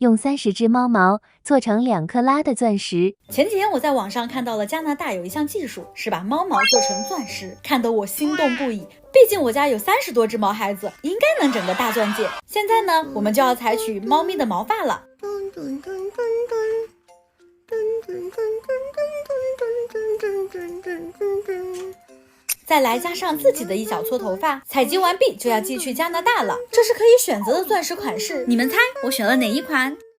用30只猫毛做成2克拉的钻石。前几天我在网上看到了加拿大有一项技术，是把猫毛做成钻石，看得我心动不已。毕竟我家有30多只毛孩子，应该能整个大钻戒。现在呢，我们就要采取猫咪的毛发了。再来加上自己的一小撮头发，采集完毕就要寄去加拿大了。这是可以选择的钻石款式，你们猜我选了哪一款？